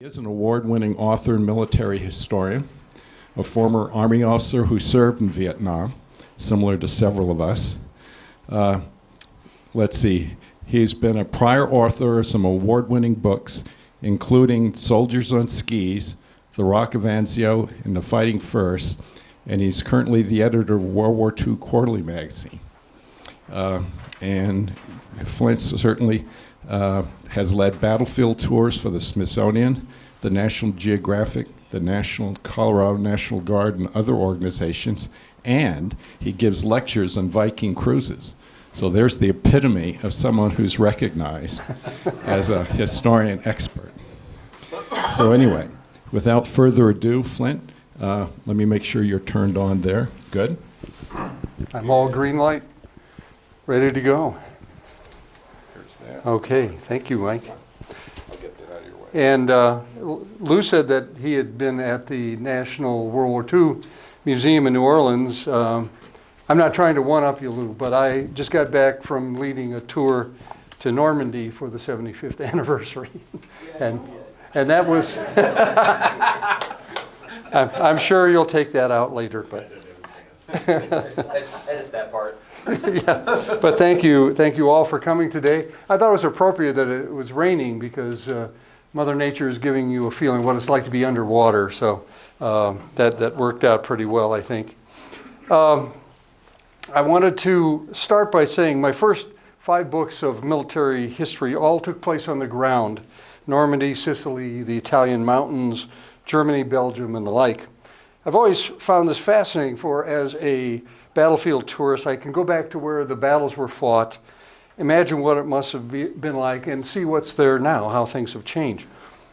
He is an award-winning author and military historian, a former Army officer who served in Vietnam, similar to several of us. Let's see, he's been a prior author of some award-winning books, including Soldiers on Skis, The Rock of Anzio, and The Fighting First, and he's currently the editor of World War II Quarterly magazine. And Flint certainly has led battlefield tours for the Smithsonian, the National Geographic, the Colorado National Guard, and other organizations, and he gives lectures on Viking cruises. So there's the epitome of someone who's recognized as a historian expert. So anyway, without further ado, Flint, let me make sure you're turned on there. Good. I'm all green light, ready to go. Here's that. Okay, thank you, Mike. I'll get that out of your way. And Lou said that he had been at the National World War II Museum in New Orleans. I'm not trying to one-up you, Lou, but I just got back from leading a tour to Normandy for the 75th anniversary. and that was, I'm sure you'll take that out later, but. Edit that part. Yeah, but thank you all for coming today. I thought it was appropriate that it was raining because Mother Nature is giving you a feeling what it's like to be underwater, so that worked out pretty well, I think. I wanted to start by saying my first 5 books of military history all took place on the ground. Normandy, Sicily, the Italian mountains, Germany, Belgium, and the like. I've always found this fascinating, for as a battlefield tourist, I can go back to where the battles were fought, imagine what it must have been like, and see what's there now, how things have changed.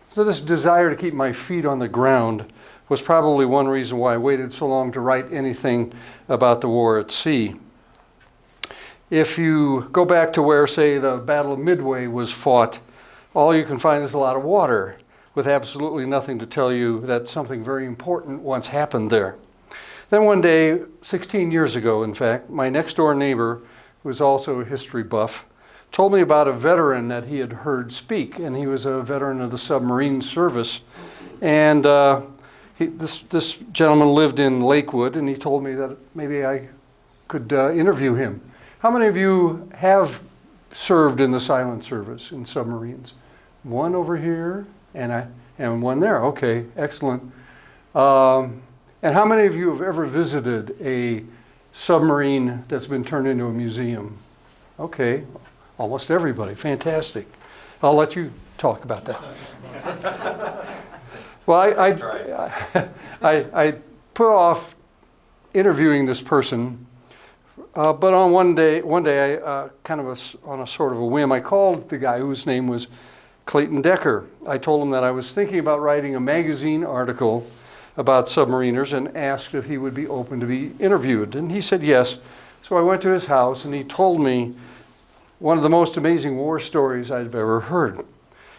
So this desire to keep my feet on the ground was probably one reason why I waited so long to write anything about the war at sea. If you go back to where, say, the Battle of Midway was fought, all you can find is a lot of water, with absolutely nothing to tell you that something very important once happened there. Then one day, 16 years ago, in fact, my next door neighbor, who was also a history buff, told me about a veteran that he had heard speak, and he was a veteran of the submarine service. And this gentleman lived in Lakewood, and he told me that maybe I could interview him. How many of you have served in the silent service in submarines? One over here, and one there. Okay, excellent. And how many of you have ever visited a submarine that's been turned into a museum? Okay, almost everybody. Fantastic. I'll let you talk about that. Well, I put off interviewing this person, but on one day, I on a sort of a whim, I called the guy whose name was Clayton Decker. I told him that I was thinking about writing a magazine article about submariners and asked if he would be open to be interviewed. And he said yes. So I went to his house and he told me one of the most amazing war stories I've ever heard.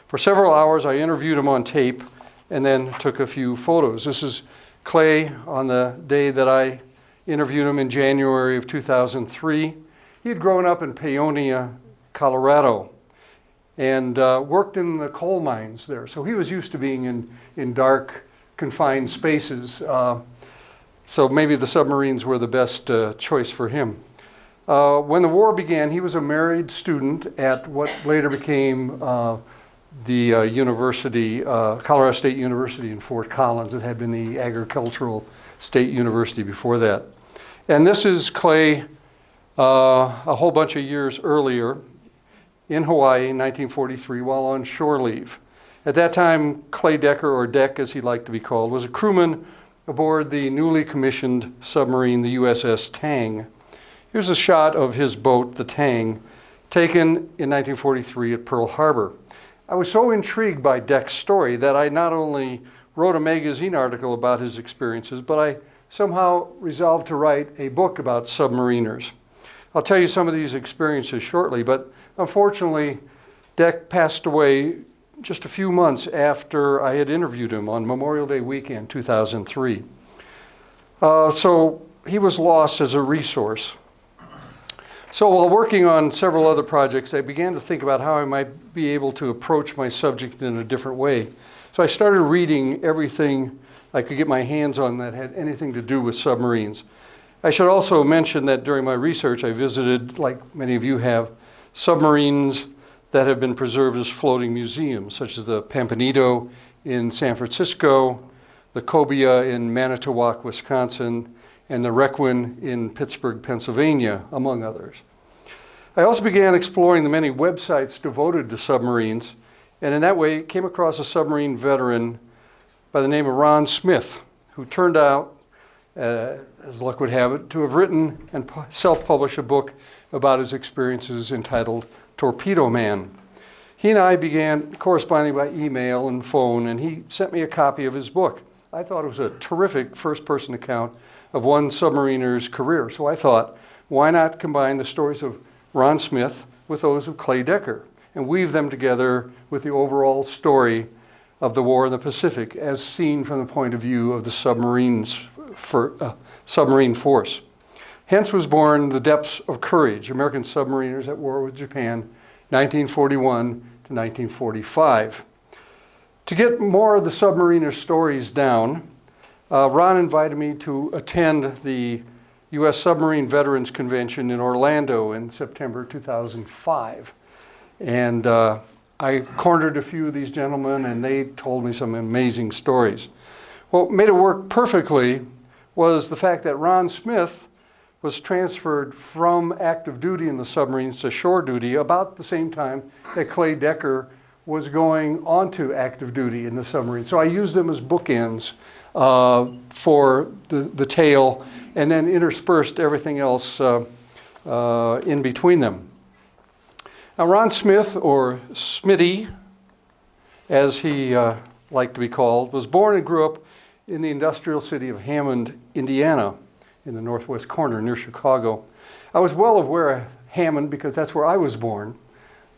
For several hours I interviewed him on tape and then took a few photos. This is Clay on the day that I interviewed him in January of 2003. He had grown up in Paonia, Colorado, and worked in the coal mines there. So he was used to being in dark, confined spaces. So maybe the submarines were the best choice for him. When the war began, he was a married student at what later became the university, Colorado State University in Fort Collins. It had been the Agricultural State University before that. And this is Clay a whole bunch of years earlier in Hawaii in 1943 while on shore leave. At that time, Clay Decker, or Deck as he liked to be called, was a crewman aboard the newly commissioned submarine, the USS Tang. Here's a shot of his boat, the Tang, taken in 1943 at Pearl Harbor. I was so intrigued by Deck's story that I not only wrote a magazine article about his experiences, but I somehow resolved to write a book about submariners. I'll tell you some of these experiences shortly, but unfortunately, Deck passed away just a few months after I had interviewed him on Memorial Day weekend, 2003. So he was lost as a resource. So while working on several other projects, I began to think about how I might be able to approach my subject in a different way. So I started reading everything I could get my hands on that had anything to do with submarines. I should also mention that during my research, I visited, like many of you have, submarines that have been preserved as floating museums, such as the Pampanito in San Francisco, the Cobia in Manitowoc, Wisconsin, and the Requin in Pittsburgh, Pennsylvania, among others. I also began exploring the many websites devoted to submarines, and in that way came across a submarine veteran by the name of Ron Smith, who turned out, as luck would have it, to have written and self-published a book about his experiences entitled Torpedo Man. He and I began corresponding by email and phone, and he sent me a copy of his book. I thought it was a terrific first-person account of one submariner's career. So I thought, why not combine the stories of Ron Smith with those of Clay Decker and weave them together with the overall story of the war in the Pacific as seen from the point of view of the submarine force. Hence was born The Depths of Courage, American Submariners at War with Japan, 1941 to 1945. To get more of the submariner stories down, Ron invited me to attend the U.S. Submarine Veterans Convention in Orlando in September 2005. And I cornered a few of these gentlemen, and they told me some amazing stories. What made it work perfectly was the fact that Ron Smith was transferred from active duty in the submarines to shore duty about the same time that Clay Decker was going onto active duty in the submarine. So I used them as bookends for the tale, and then interspersed everything else in between them. Now, Ron Smith, or Smitty, as he liked to be called, was born and grew up in the industrial city of Hammond, Indiana, in the northwest corner near Chicago. I was well aware of Hammond because that's where I was born,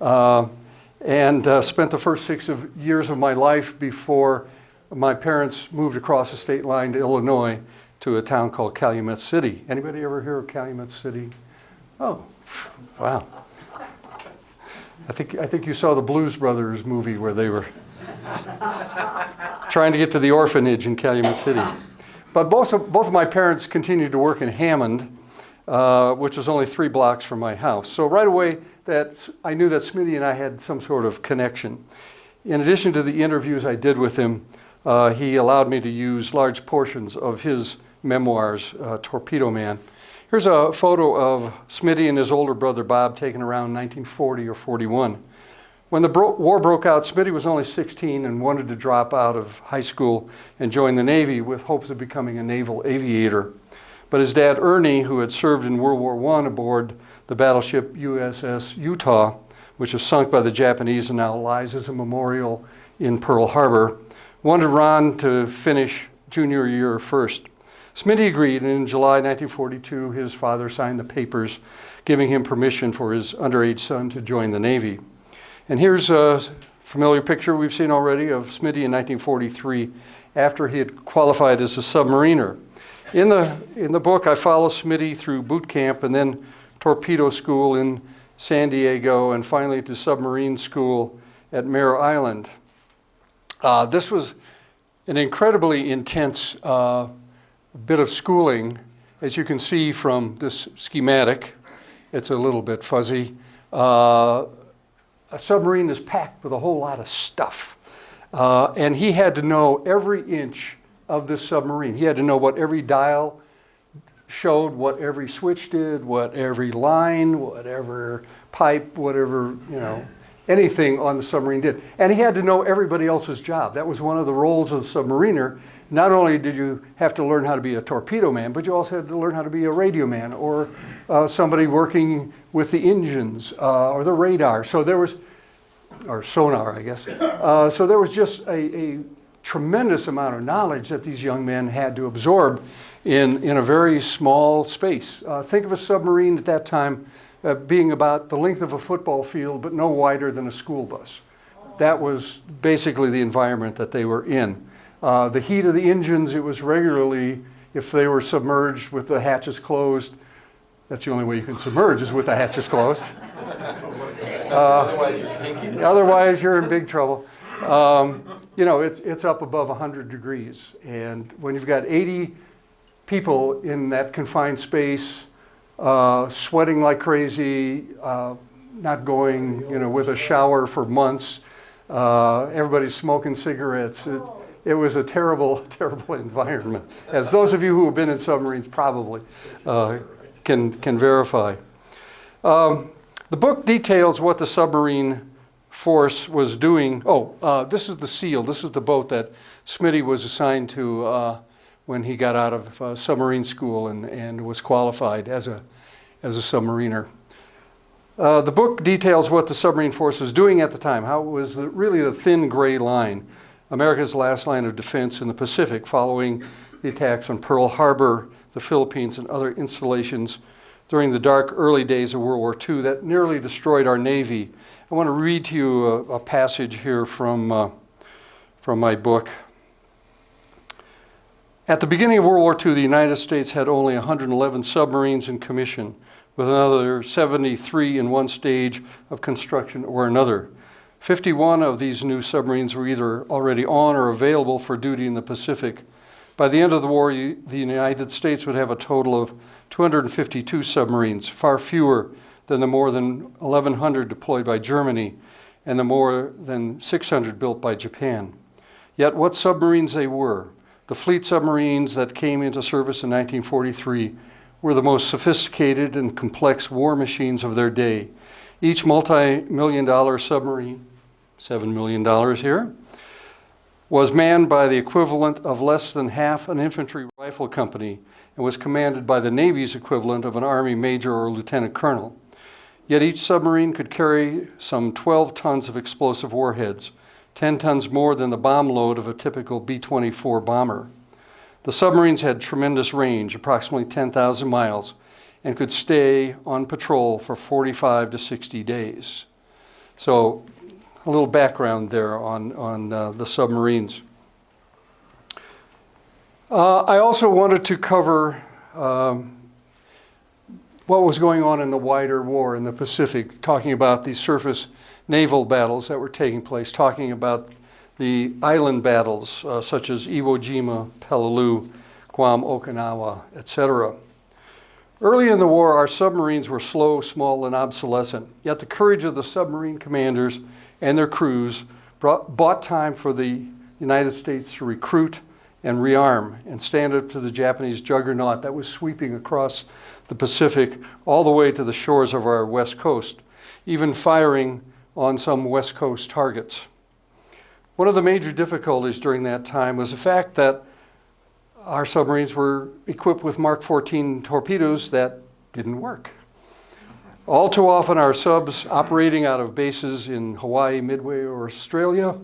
and spent the first 6 years of my life before my parents moved across the state line to Illinois to a town called Calumet City. Anybody ever hear of Calumet City? Oh, wow. I think you saw the Blues Brothers movie where they were trying to get to the orphanage in Calumet City. But both of my parents continued to work in Hammond, which was only 3 blocks from my house. So right away, I knew that Smitty and I had some sort of connection. In addition to the interviews I did with him, he allowed me to use large portions of his memoirs, Torpedo Man. Here's a photo of Smitty and his older brother Bob taken around 1940 or 41. When the war broke out, Smitty was only 16 and wanted to drop out of high school and join the Navy with hopes of becoming a naval aviator. But his dad, Ernie, who had served in World War I aboard the battleship USS Utah, which was sunk by the Japanese and now lies as a memorial in Pearl Harbor, wanted Ron to finish junior year first. Smitty agreed, and in July 1942, his father signed the papers giving him permission for his underage son to join the Navy. And here's a familiar picture we've seen already of Smitty in 1943 after he had qualified as a submariner. In the book, I follow Smitty through boot camp and then torpedo school in San Diego and finally to submarine school at Mare Island. This was an incredibly intense bit of schooling, as you can see from this schematic. It's a little bit fuzzy. A submarine is packed with a whole lot of stuff. And he had to know every inch of this submarine. He had to know what every dial showed, what every switch did, what every line, whatever pipe, whatever, anything on the submarine did. And he had to know everybody else's job. That was one of the roles of the submariner. Not only did you have to learn how to be a torpedo man, but you also had to learn how to be a radio man or somebody working with the engines or the radar. So there was, or sonar, I guess. So there was just a tremendous amount of knowledge that these young men had to absorb in a very small space. Think of a submarine at that time being about the length of a football field, but no wider than a school bus. That was basically the environment that they were in. The heat of the engines, it was regularly, if they were submerged with the hatches closed, that's the only way you can submerge is with the hatches closed. Otherwise you're sinking. Otherwise you're in big trouble. you know, it's up above 100 degrees. And when you've got 80 people in that confined space, sweating like crazy, not going, you know, with a shower for months, everybody's smoking cigarettes. It was a terrible, terrible environment, as those of you who have been in submarines probably can verify. The book details what the submarine force was doing. This is the Seal. This is the boat that Smitty was assigned to when he got out of submarine school and was qualified as a submariner. The book details what the submarine force was doing at the time, how it was really the thin gray line, America's last line of defense in the Pacific following the attacks on Pearl Harbor, the Philippines, and other installations during the dark early days of World War II that nearly destroyed our Navy. I want to read to you a passage here from my book. At the beginning of World War II, the United States had only 111 submarines in commission, with another 73 in one stage of construction or another. 51 of these new submarines were either already on or available for duty in the Pacific. By the end of the war, the United States would have a total of 252 submarines, far fewer than the more than 1,100 deployed by Germany and the more than 600 built by Japan. Yet what submarines they were. The fleet submarines that came into service in 1943 were the most sophisticated and complex war machines of their day. Each multi-million-dollar submarine, $7 million here, was manned by the equivalent of less than half an infantry rifle company and was commanded by the Navy's equivalent of an Army major or lieutenant colonel. Yet each submarine could carry some 12 tons of explosive warheads, 10 tons more than the bomb load of a typical B-24 bomber. The submarines had tremendous range, approximately 10,000 miles, and could stay on patrol for 45 to 60 days. So a little background there on the submarines. I also wanted to cover what was going on in the wider war in the Pacific, talking about the surface naval battles that were taking place, talking about the island battles such as Iwo Jima, Peleliu, Guam, Okinawa, etc. Early in the war, our submarines were slow, small, and obsolescent, yet the courage of the submarine commanders and their crews bought time for the United States to recruit and rearm and stand up to the Japanese juggernaut that was sweeping across the Pacific all the way to the shores of our west coast, even firing on some west coast targets. One of the major difficulties during that time was the fact that our submarines were equipped with Mark 14 torpedoes that didn't work. All too often, our subs operating out of bases in Hawaii, Midway, or Australia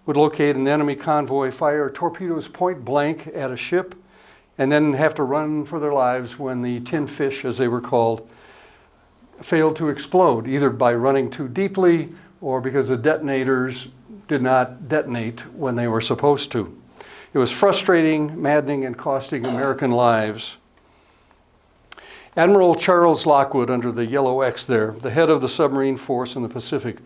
would locate an enemy convoy, fire torpedoes point blank at a ship, and then have to run for their lives when the tin fish, as they were called, failed to explode, either by running too deeply or because the detonators did not detonate when they were supposed to. It was frustrating, maddening, and costing American lives. Admiral Charles Lockwood, under the yellow X there, the head of the submarine force in the Pacific,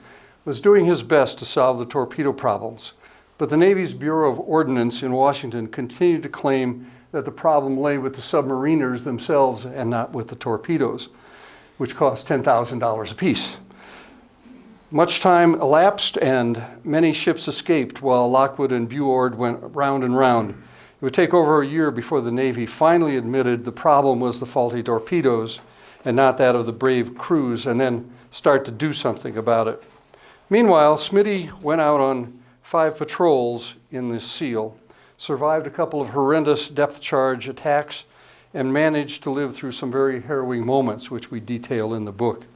was doing his best to solve the torpedo problems. But the Navy's Bureau of Ordnance in Washington continued to claim that the problem lay with the submariners themselves and not with the torpedoes, which cost $10,000 apiece. Much time elapsed and many ships escaped while Lockwood and Buord went round and round. It would take over a year before the Navy finally admitted the problem was the faulty torpedoes and not that of the brave crews, and then start to do something about it. Meanwhile, Smitty went out on 5 patrols in this SEAL, survived a couple of horrendous depth charge attacks, and managed to live through some very harrowing moments, which we detail in the book.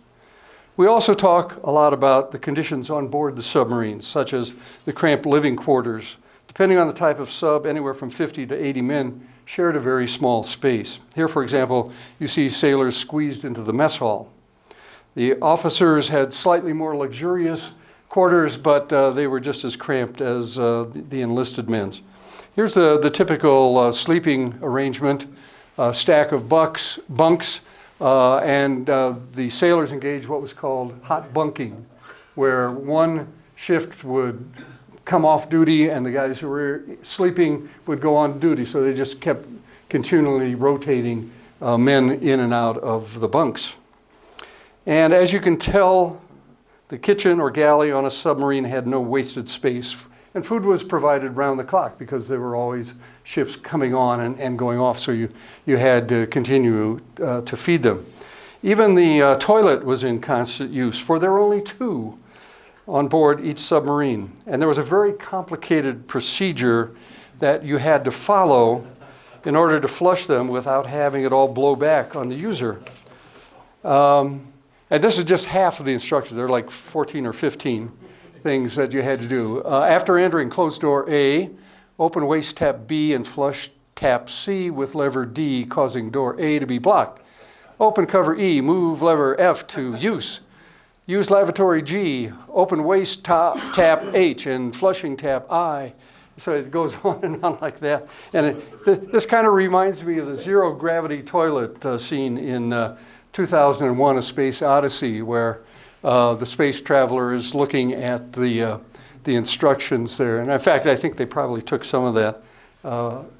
We also talk a lot about the conditions on board the submarines, such as the cramped living quarters. Depending on the type of sub, anywhere from 50 to 80 men shared a very small space. Here, for example, you see sailors squeezed into the mess hall. The officers had slightly more luxurious quarters, but they were just as cramped as the enlisted men's. Here's the typical sleeping arrangement, stack of bunks, and the sailors engaged what was called hot bunking, where one shift would come off duty, and the guys who were sleeping would go on duty. So they just kept continually rotating men in and out of the bunks. And as you can tell, the kitchen or galley on a submarine had no wasted space. And food was provided round the clock because there were always ships coming on and going off, so you had to continue to feed them. Even the toilet was in constant use, for there were only 2 on board each submarine. And there was a very complicated procedure that you had to follow in order to flush them without having it all blow back on the user. And this is just half of the instructions. There are like 14 or 15 things that you had to do. After entering, close door A, open waste tap B and flush tap C with lever D, causing door A to be blocked. Open cover E, move lever F to use. Use lavatory G, open waste tap H, and flushing tap I. So it goes on and on like that. And this kind of reminds me of the zero gravity toilet scene in 2001: A Space Odyssey, where the space traveler is looking at the instructions there. And in fact, I think they probably took some of that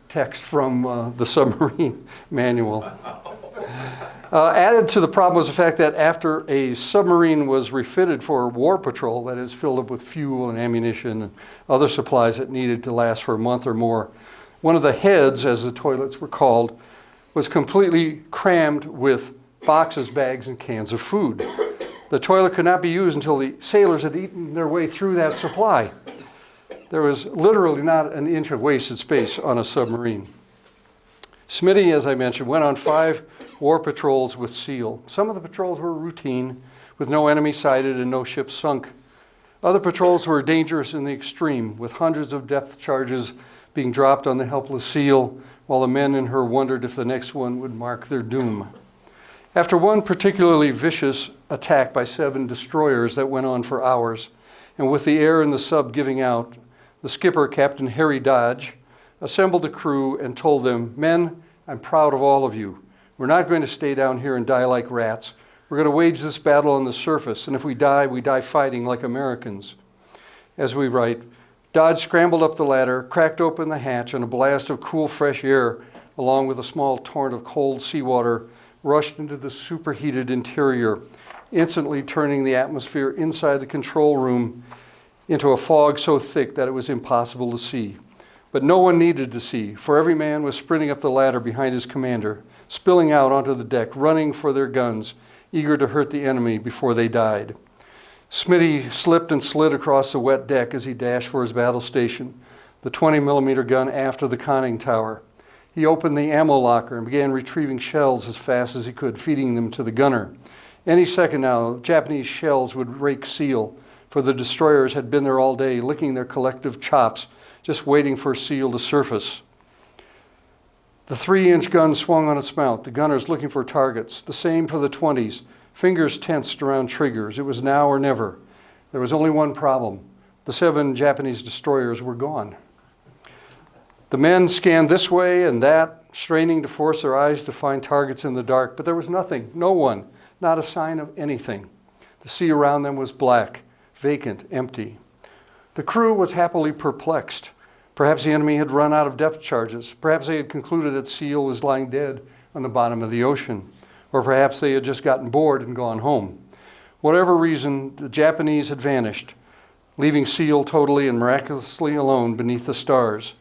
text from the submarine manual. Added to the problem was the fact that after a submarine was refitted for war patrol, that is, filled up with fuel and ammunition and other supplies that needed to last for a month or more, one of the heads, as the toilets were called, was completely crammed with boxes, bags, and cans of food. The toilet could not be used until the sailors had eaten their way through that supply. There was literally not an inch of wasted space on a submarine. Smitty, as I mentioned, went on 5 war patrols with SEAL. Some of the patrols were routine, with no enemy sighted and no ship sunk. Other patrols were dangerous in the extreme, with hundreds of depth charges being dropped on the helpless SEAL, while the men in her wondered if the next one would mark their doom. After one particularly vicious attack by 7 destroyers that went on for hours, and with the air in the sub giving out, the skipper, Captain Harry Dodge, assembled the crew and told them, "Men, I'm proud of all of you. We're not going to stay down here and die like rats. We're going to wage this battle on the surface, and if we die fighting like Americans." As we write, Dodge scrambled up the ladder, cracked open the hatch, and a blast of cool, fresh air, along with a small torrent of cold seawater, rushed into the superheated interior, instantly turning the atmosphere inside the control room into a fog so thick that it was impossible to see. But no one needed to see, for every man was sprinting up the ladder behind his commander, spilling out onto the deck, running for their guns, eager to hurt the enemy before they died. Smitty slipped and slid across the wet deck as he dashed for his battle station, the 20-millimeter gun after the conning tower. He opened the ammo locker and began retrieving shells as fast as he could, feeding them to the gunner. Any second now, Japanese shells would rake SEAL, for the destroyers had been there all day, licking their collective chops, just waiting for SEAL to surface. The 3-inch gun swung on its mount, the gunners looking for targets. The same for the 20s, fingers tensed around triggers. It was now or never. There was only one problem. The 7 Japanese destroyers were gone. The men scanned this way and that, straining to force their eyes to find targets in the dark, but there was nothing, no one, not a sign of anything. The sea around them was black, vacant, empty. The crew was happily perplexed. Perhaps the enemy had run out of depth charges. Perhaps they had concluded that SEAL was lying dead on the bottom of the ocean. Or perhaps they had just gotten bored and gone home. Whatever reason, the Japanese had vanished, leaving SEAL totally and miraculously alone beneath the stars.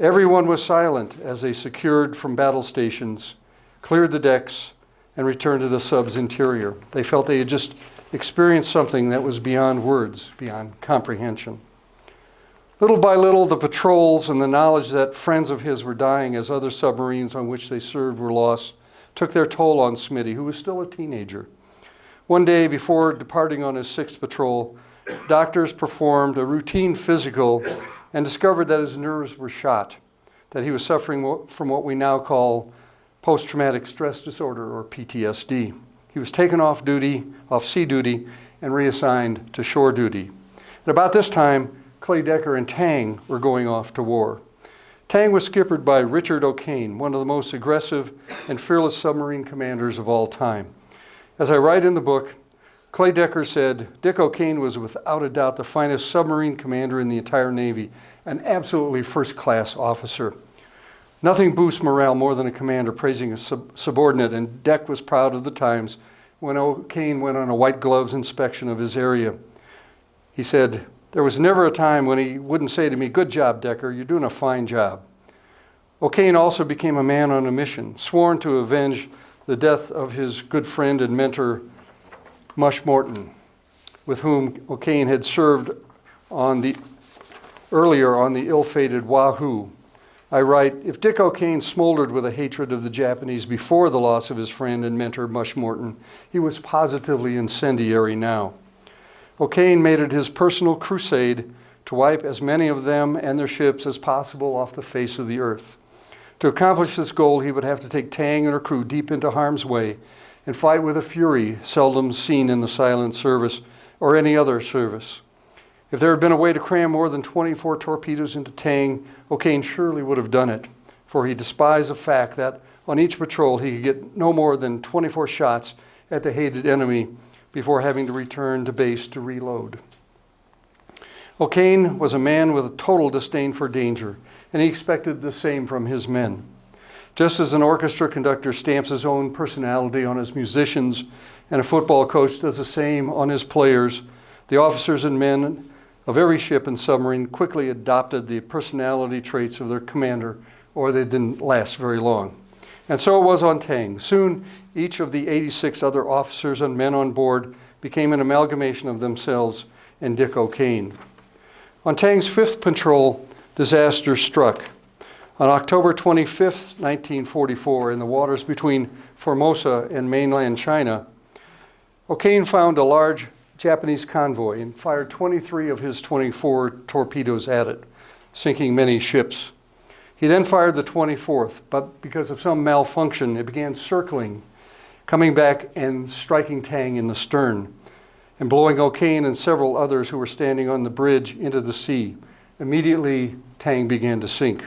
Everyone was silent as they secured from battle stations, cleared the decks, and returned to the sub's interior. They felt they had just experienced something that was beyond words, beyond comprehension. Little by little, the patrols and the knowledge that friends of his were dying as other submarines on which they served were lost took their toll on Smitty, who was still a teenager. One day, before departing on his 6th patrol, doctors performed a routine physical and discovered that his nerves were shot, that he was suffering from what we now call post-traumatic stress disorder, or PTSD. He was taken off sea duty, and reassigned to shore duty. At about this time, Clay Decker and Tang were going off to war. Tang was skippered by Richard O'Kane, one of the most aggressive and fearless submarine commanders of all time. As I write in the book, Clay Decker said, Dick O'Kane was without a doubt the finest submarine commander in the entire Navy, an absolutely first-class officer. Nothing boosts morale more than a commander praising a subordinate, and Deck was proud of the times when O'Kane went on a white gloves inspection of his area. He said, there was never a time when he wouldn't say to me, good job, Decker, you're doing a fine job. O'Kane also became a man on a mission, sworn to avenge the death of his good friend and mentor, Mush Morton, with whom O'Kane had served earlier on the ill-fated Wahoo. I write, if Dick O'Kane smoldered with a hatred of the Japanese before the loss of his friend and mentor, Mush Morton, he was positively incendiary now. O'Kane made it his personal crusade to wipe as many of them and their ships as possible off the face of the earth. To accomplish this goal, he would have to take Tang and her crew deep into harm's way and fight with a fury seldom seen in the silent service or any other service. If there had been a way to cram more than 24 torpedoes into Tang, O'Kane surely would have done it, for he despised the fact that on each patrol he could get no more than 24 shots at the hated enemy before having to return to base to reload. O'Kane was a man with a total disdain for danger, and he expected the same from his men. Just as an orchestra conductor stamps his own personality on his musicians and a football coach does the same on his players, the officers and men of every ship and submarine quickly adopted the personality traits of their commander, or they didn't last very long. And so it was on Tang. Soon, each of the 86 other officers and men on board became an amalgamation of themselves and Dick O'Kane. On Tang's fifth patrol, disaster struck. On October 25, 1944, in the waters between Formosa and mainland China, O'Kane found a large Japanese convoy and fired 23 of his 24 torpedoes at it, sinking many ships. He then fired the 24th, but because of some malfunction, it began circling, coming back and striking Tang in the stern, and blowing O'Kane and several others who were standing on the bridge into the sea. Immediately, Tang began to sink.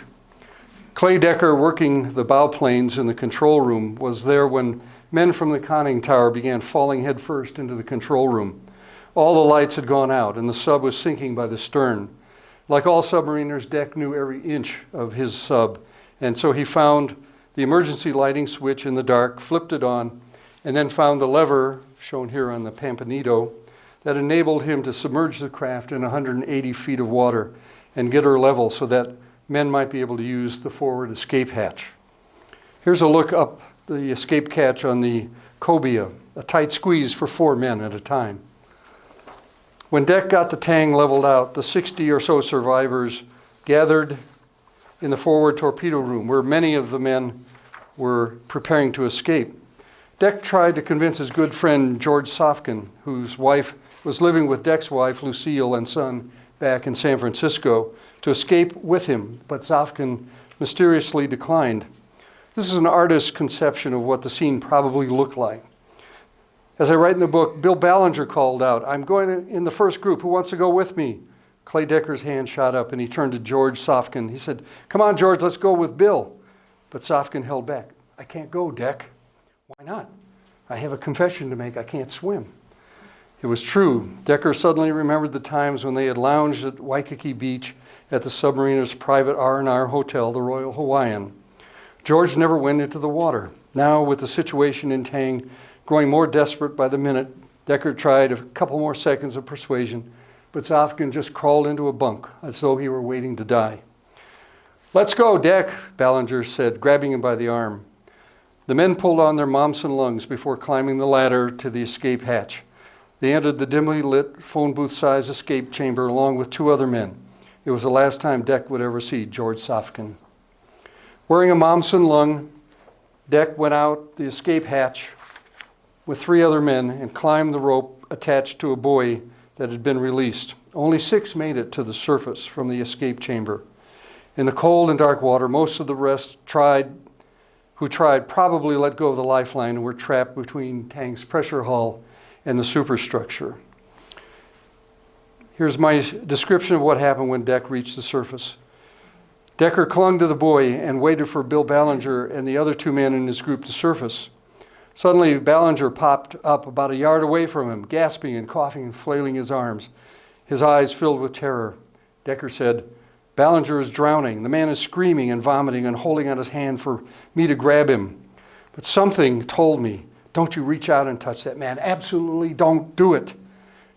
Clay Decker, working the bow planes in the control room, was there when men from the conning tower began falling headfirst into the control room. All the lights had gone out, and the sub was sinking by the stern. Like all submariners, Deck knew every inch of his sub, and so he found the emergency lighting switch in the dark, flipped it on, and then found the lever, shown here on the Pampanito, that enabled him to submerge the craft in 180 feet of water and get her level so that men might be able to use the forward escape hatch. Here's a look up the escape catch on the cobia, a tight squeeze for 4 men at a time. When Deck got the Tang leveled out, the 60 or so survivors gathered in the forward torpedo room where many of the men were preparing to escape. Deck tried to convince his good friend George Sofkin, whose wife was living with Deck's wife Lucille and son back in San Francisco, to escape with him, but Sofkin mysteriously declined. This is an artist's conception of what the scene probably looked like. As I write in the book, Bill Ballinger called out, I'm going in the first group, who wants to go with me? Clay Decker's hand shot up and he turned to George Sofkin. He said, come on, George, let's go with Bill. But Sofkin held back. I can't go, Deck. Why not? I have a confession to make. I can't swim. It was true. Decker suddenly remembered the times when they had lounged at Waikiki Beach at the Submariners' private R&R hotel, the Royal Hawaiian. George never went into the water. Now, with the situation in Tang growing more desperate by the minute, Decker tried a couple more seconds of persuasion, but Sofkin just crawled into a bunk as though he were waiting to die. Let's go, Deck, Ballinger said, grabbing him by the arm. The men pulled on their Momsen lungs before climbing the ladder to the escape hatch. They entered the dimly lit, phone booth-sized escape chamber along with 2 other men. It was the last time Deck would ever see George Sofkin. Wearing a Momsen lung, Deck went out the escape hatch with 3 other men and climbed the rope attached to a buoy that had been released. Only 6 made it to the surface from the escape chamber. In the cold and dark water, most of the rest who tried probably let go of the lifeline and were trapped between Tang's pressure hull and the superstructure. Here's my description of what happened when Deck reached the surface. Decker clung to the buoy and waited for Bill Ballinger and the other 2 men in his group to surface. Suddenly, Ballinger popped up about a yard away from him, gasping and coughing and flailing his arms, his eyes filled with terror. Decker said, "Ballinger is drowning. The man is screaming and vomiting and holding out his hand for me to grab him. But something told me, don't you reach out and touch that man. Absolutely don't do it.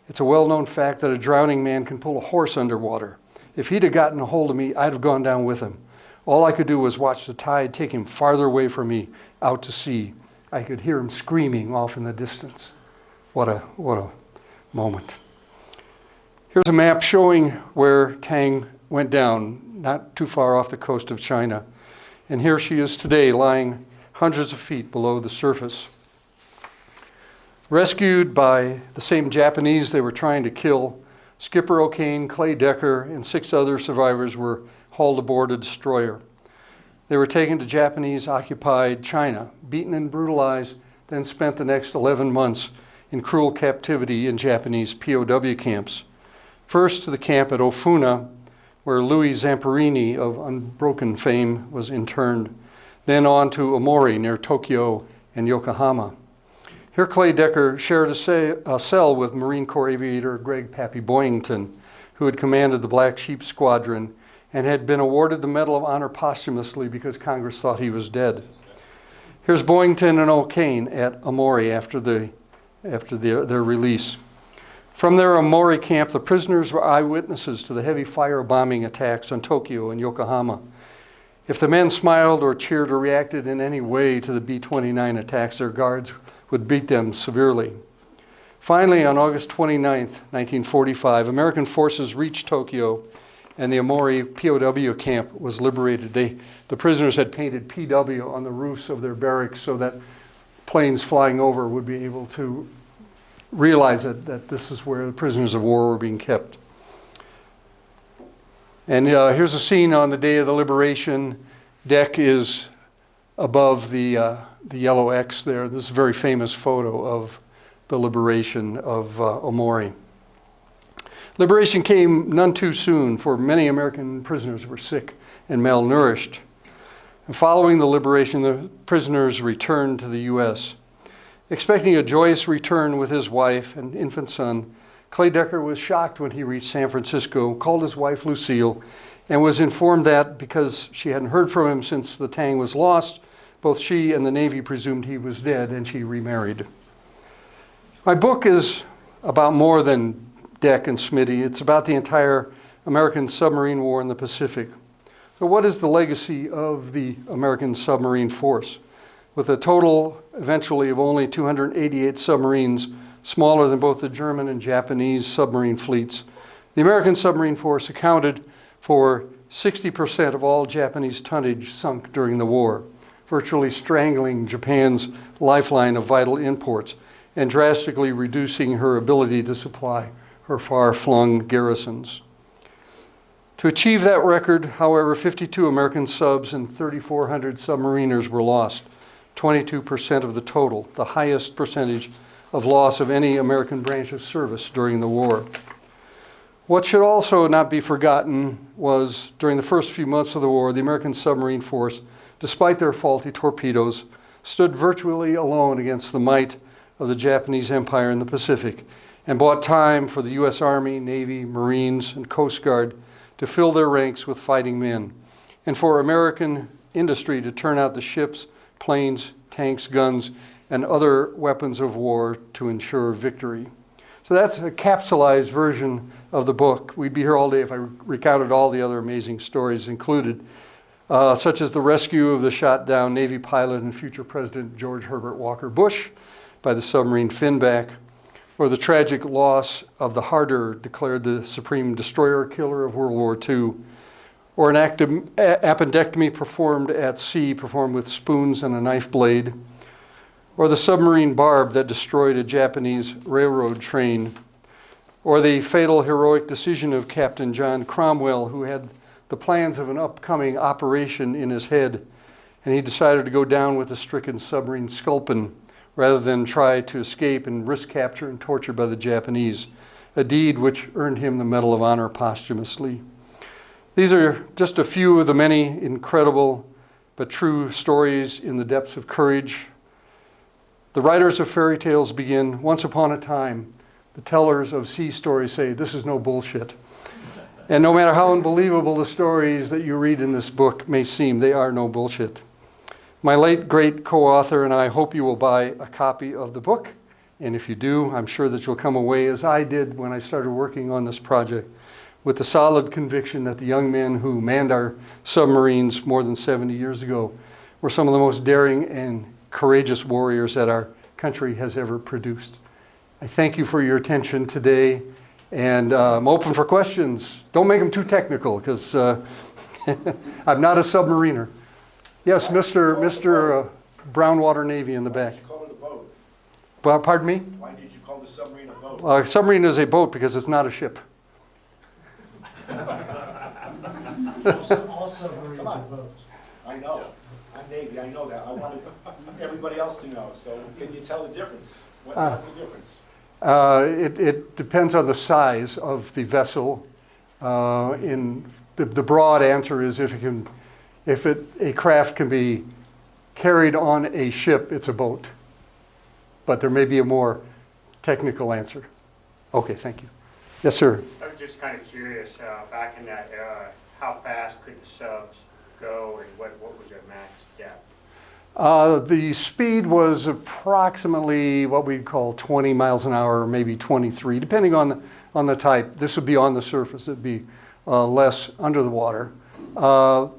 It's a well-known fact that a drowning man can pull a horse underwater. If he'd have gotten a hold of me, I'd have gone down with him. All I could do was watch the tide take him farther away from me, out to sea. I could hear him screaming off in the distance." What a moment. Here's a map showing where Tang went down, not too far off the coast of China. And here she is today, lying hundreds of feet below the surface. Rescued by the same Japanese they were trying to kill, Skipper O'Kane, Clay Decker, and 6 other survivors were hauled aboard a destroyer. They were taken to Japanese-occupied China, beaten and brutalized, then spent the next 11 months in cruel captivity in Japanese POW camps. First to the camp at Ofuna, where Louis Zamperini of unbroken fame was interned, then on to Omori near Tokyo and Yokohama. Here Clay Decker shared a cell with Marine Corps aviator Greg Pappy Boyington, who had commanded the Black Sheep Squadron and had been awarded the Medal of Honor posthumously because Congress thought he was dead. Here's Boyington and O'Kane at Omori after their release. From their Omori camp, the prisoners were eyewitnesses to the heavy firebombing attacks on Tokyo and Yokohama. If the men smiled or cheered or reacted in any way to the B-29 attacks, their guards would beat them severely. Finally, on August 29, 1945, American forces reached Tokyo and the Omori POW camp was liberated. The prisoners had painted PW on the roofs of their barracks so that planes flying over would be able to realize that this is where the prisoners of war were being kept. And here's a scene on the day of the liberation. Deck is above the yellow X there. This is a very famous photo of the liberation of Omori. Liberation came none too soon, for many American prisoners were sick and malnourished. And following the liberation, the prisoners returned to the U.S. Expecting a joyous return with his wife and infant son, Clay Decker was shocked when he reached San Francisco, called his wife Lucille, and was informed that because she hadn't heard from him since the Tang was lost, both she and the Navy presumed he was dead, and she remarried. My book is about more than Deck and Smitty. It's about the entire American submarine war in the Pacific. So what is the legacy of the American submarine force? With a total, eventually, of only 288 submarines, smaller than both the German and Japanese submarine fleets, the American submarine force accounted for 60% of all Japanese tonnage sunk during the war, virtually strangling Japan's lifeline of vital imports and drastically reducing her ability to supply her far-flung garrisons. To achieve that record, however, 52 American subs and 3,400 submariners were lost, 22% of the total, the highest percentage of loss of any American branch of service during the war. What should also not be forgotten was during the first few months of the war, the American submarine force, despite their faulty torpedoes, stood virtually alone against the might of the Japanese Empire in the Pacific and bought time for the U.S. Army, Navy, Marines, and Coast Guard to fill their ranks with fighting men, and for American industry to turn out the ships, planes, tanks, guns, and other weapons of war to ensure victory. So that's a capsulized version of the book. We'd be here all day if I recounted all the other amazing stories included, such as the rescue of the shot-down Navy pilot and future President George Herbert Walker Bush by the submarine Finback, or the tragic loss of the Harder, declared the supreme destroyer killer of World War II, or an appendectomy performed at sea, performed with spoons and a knife blade, or the submarine Barb that destroyed a Japanese railroad train, or the fatal heroic decision of Captain John Cromwell, who had the plans of an upcoming operation in his head, and he decided to go down with the stricken submarine Sculpin rather than try to escape and risk capture and torture by the Japanese, a deed which earned him the Medal of Honor posthumously. These are just a few of the many incredible but true stories in the depths of courage, The writers of fairy tales begin, once upon a time, the tellers of sea stories say, this is no bullshit. And no matter how unbelievable the stories that you read in this book may seem, they are no bullshit. My late great co-author and I hope you will buy a copy of the book. And if you do, I'm sure that you'll come away, as I did when I started working on this project, with the solid conviction that the young men who manned our submarines more than 70 years ago were some of the most daring and courageous warriors that our country has ever produced. I thank you for your attention today, and I'm open for questions. Don't make them too technical, because I'm not a submariner. Yes, Mr. Brownwater Navy in the back. Why did you call it a boat? Pardon me? Why did you call the submarine a boat? A submarine is a boat because it's not a ship. All submarines Come are on. boats. I know. I'm Navy, I know that. I wanted everybody else to know. So can you tell the difference? What's the difference? It depends on the size of the vessel. In the broad answer is if a craft can be carried on a ship, it's a boat. But there may be a more technical answer. Okay, thank you. Yes, sir. I was just kind of curious, back in that era, how fast could the subs go and what was their max depth? The speed was approximately what we'd call 20 miles an hour, or maybe 23, depending on the type. This would be on the surface. It'd be less under the water.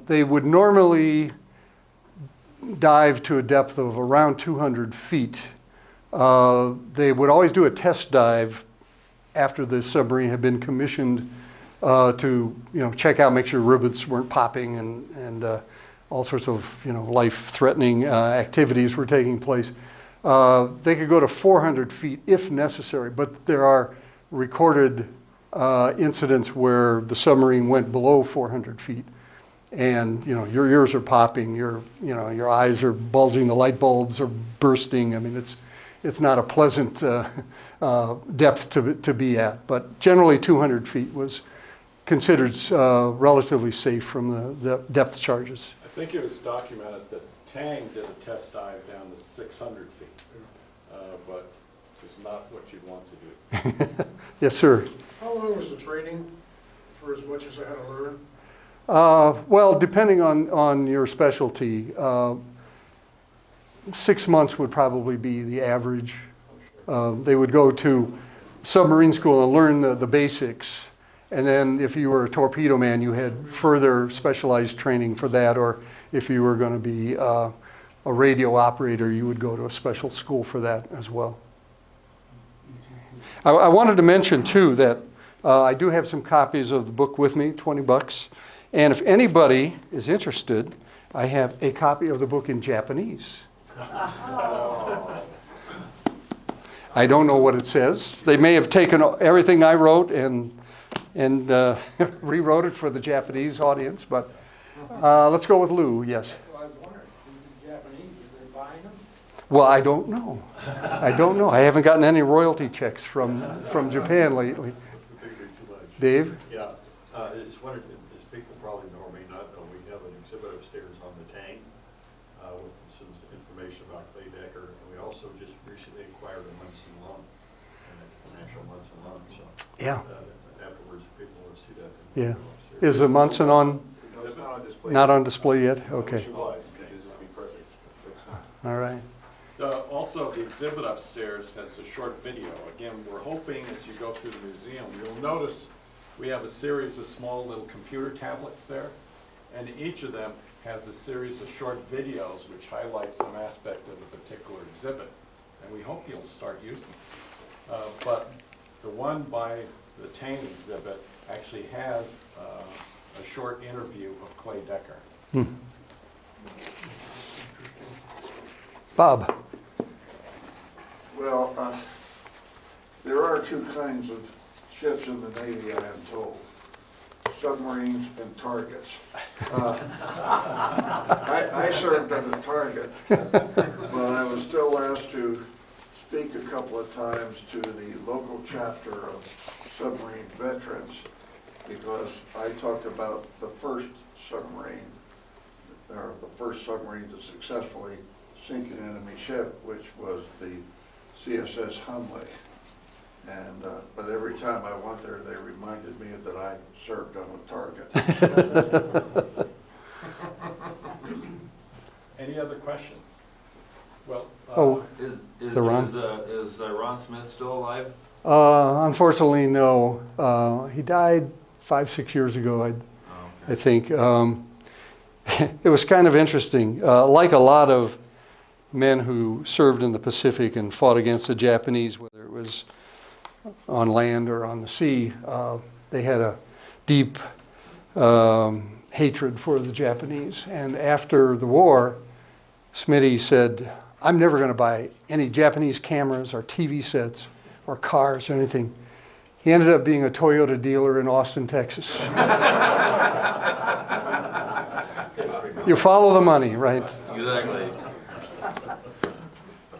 They would normally dive to a depth of around 200 feet. They would always do a test dive after the submarine had been commissioned to check out, make sure rivets weren't popping and all sorts of life-threatening activities were taking place. They could go to 400 feet if necessary, but there are recorded incidents where the submarine went below 400 feet, and your ears are popping, your eyes are bulging, the light bulbs are bursting. I mean, it's not a pleasant depth to be at, but generally 200 feet was considered relatively safe from the depth charges. I think it was documented that Tang did a test dive down to 600 feet, but it's not what you'd want to do. Yes, sir. How long was the training for as much as I had to learn? Well, depending on your specialty, 6 months would probably be the average. They would go to submarine school and learn the basics. And then if you were a torpedo man, you had further specialized training for that. Or if you were going to be a radio operator, you would go to a special school for that as well. I wanted to mention, too, that I do have some copies of the book with me, $20. And if anybody is interested, I have a copy of the book in Japanese. I don't know what it says. They may have taken everything I wrote and rewrote it for the Japanese audience, but let's go with Lou, yes. Well, I was wondering, the Japanese, are they buying them? Well, I don't know. I haven't gotten any royalty checks from Japan lately. Dave? Yeah, it's one of, as people probably know or may not know, we have an exhibit upstairs on the tank with some information about Clay Decker, and we also just recently acquired a Munson lung, an actual Munson lung, so. Yeah. Afterwards, people will see that. Yeah. Is the Munson on? No, it's not on display. Not on display yet? Okay. It was. This would be perfect. All right. Also, the exhibit upstairs has a short video. Again, we're hoping as you go through the museum, you'll notice we have a series of small little computer tablets there, and each of them has a series of short videos which highlight some aspect of a particular exhibit, and we hope you'll start using it. But the one by the Tang exhibit actually has a short interview of Clay Decker. Bob? Well, there are two kinds of ships in the Navy, I am told. Submarines and targets. I served as a target, but I was still asked to speak a couple of times to the local chapter of submarine veterans because I talked about the first submarine, or the first submarine to successfully sinking enemy ship, which was the CSS Hunley. And, but every time I went there, they reminded me that I served on a target. Any other questions? Well, Oh, Is The Ron? is Ron Smith still alive? unfortunately, no. He died 5-6 years ago, I think. It was kind of interesting. Like a lot of men who served in the Pacific and fought against the Japanese, whether it was on land or on the sea, they had a deep hatred for the Japanese. And after the war, Smitty said, I'm never going to buy any Japanese cameras or TV sets or cars or anything. He ended up being a Toyota dealer in Austin, Texas. You follow the money, right? Exactly.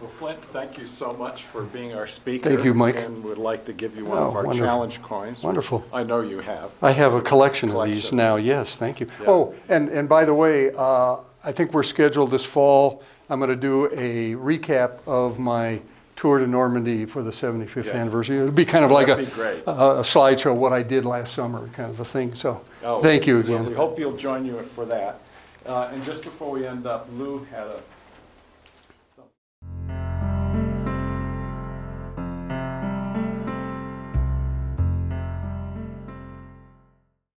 well, Flint, thank you so much for being our speaker. Thank you, Mike. And would like to give you one Oh, of our wonderful. challenge coins. Wonderful. I know you have. I have a collection of these Collection. now, yes, thank you. Yeah. Oh, and by the way, I think we're scheduled this fall. I'm going to do a recap of my tour to Normandy for the 75th Yes. anniversary. It'll be kind of like That'd be great. a slideshow, what I did last summer, kind of a thing. So Oh, thank you well, again. we hope you'll join you for that. And just before we end up, Lou had a